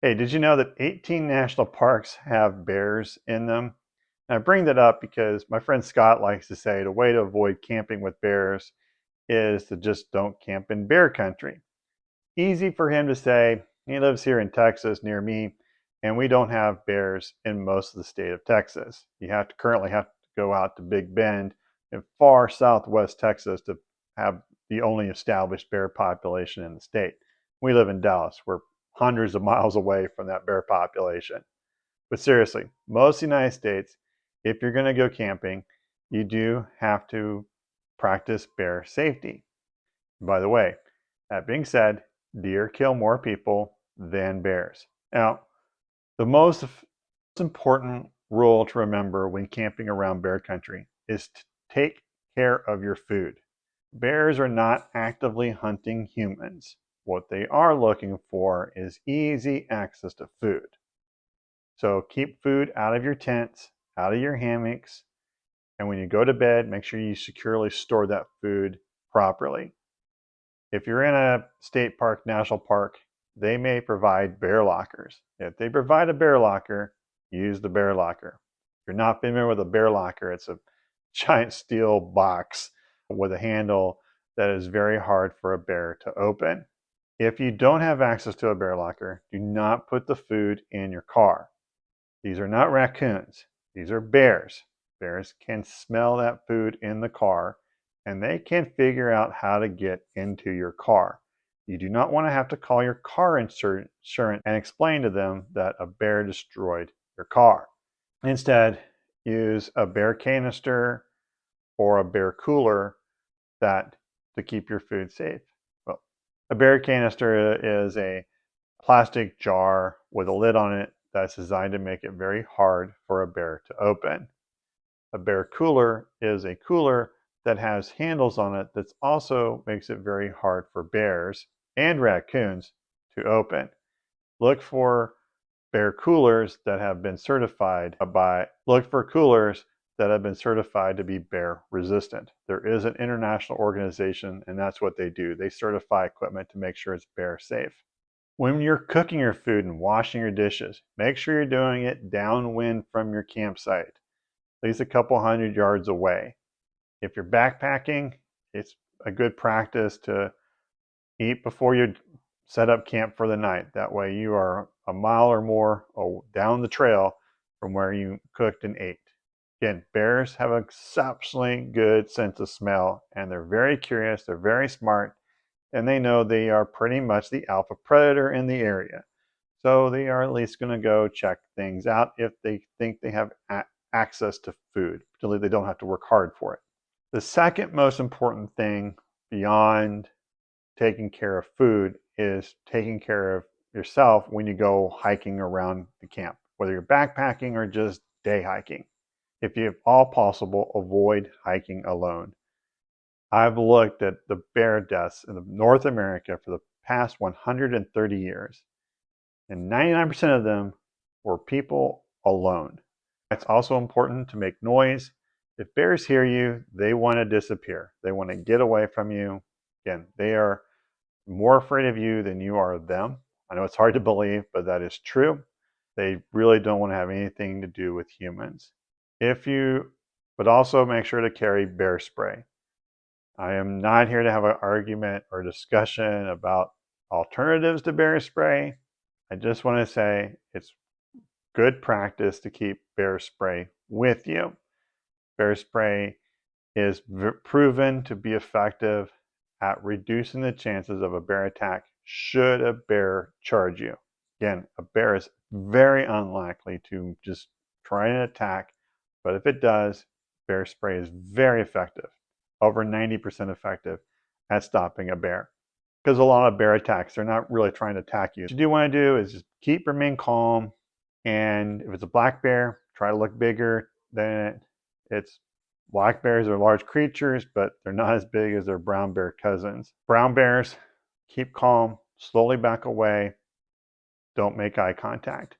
Hey, did you know that 18 national parks have bears in them? And I bring that up because my friend Scott likes to say the way to avoid camping with bears is to just don't camp in bear country. Easy for him to say. He lives here in Texas near me, and we don't have bears in most of the state of Texas. You currently have to go out to Big Bend in far southwest Texas to have the only established bear population in the state. We live in Dallas. We're hundreds of miles away from that bear population. But seriously, most of the United States, if you're going to go camping, you do have to practice bear safety. By the way, that being said, deer kill more people than bears. Now, the most important rule to remember when camping around bear country is to take care of your food. Bears are not actively hunting humans. What they are looking for is easy access to food. So keep food out of your tents, out of your hammocks, and when you go to bed, make sure you securely store that food properly. If you're in a state park, national park, they may provide bear lockers. If they provide a bear locker, use the bear locker. If you're not familiar with a bear locker, it's a giant steel box with a handle that is very hard for a bear to open. If you don't have access to a bear locker, do not put the food in your car. These are not raccoons. These are bears. Bears can smell that food in the car and they can figure out how to get into your car. You do not want to have to call your car insurance and explain to them that a bear destroyed your car. Instead, use a bear canister or a bear cooler to keep your food safe. Well, a bear canister is a plastic jar with a lid on it that's designed to make it very hard for a bear to open. A bear cooler is a cooler that has handles on it that also makes it very hard for bears and raccoons to open. Look for bear coolers that have been certified to be bear resistant. There is an international organization and that's what they do. They certify equipment to make sure it's bear safe. When you're cooking your food and washing your dishes, make sure you're doing it downwind from your campsite, at least a couple hundred yards away. If you're backpacking, it's a good practice to eat before you set up camp for the night. That way you are a mile or more down the trail from where you cooked and ate. Again, bears have an exceptionally good sense of smell and they're very curious, they're very smart, and they know they are pretty much the alpha predator in the area. So they are at least going to go check things out if they think they have access to food, particularly they don't have to work hard for it. The second most important thing beyond taking care of food is taking care of yourself when you go hiking around the camp, whether you're backpacking or just day hiking. If you have all possible, avoid hiking alone. I've looked at the bear deaths in North America for the past 130 years, and 99% of them were people alone. It's also important to make noise. If bears hear you, they want to disappear. They want to get away from you. Again, they are more afraid of you than you are of them. I know it's hard to believe, but that is true. They really don't want to have anything to do with humans. But also make sure to carry bear spray. I am not here to have an argument or discussion about alternatives to bear spray. I just want to say it's good practice to keep bear spray with you. Bear spray is proven to be effective at reducing the chances of a bear attack should a bear charge you. Again, a bear is very unlikely to just try an attack, but if it does, bear spray is very effective, over 90% effective at stopping a bear. Because a lot of bear attacks, they're not really trying to attack you. What you do want to do is just remain calm, and if it's a black bear, try to look bigger than it. Black bears are large creatures, but they're not as big as their brown bear cousins. Brown bears, keep calm, slowly back away, don't make eye contact.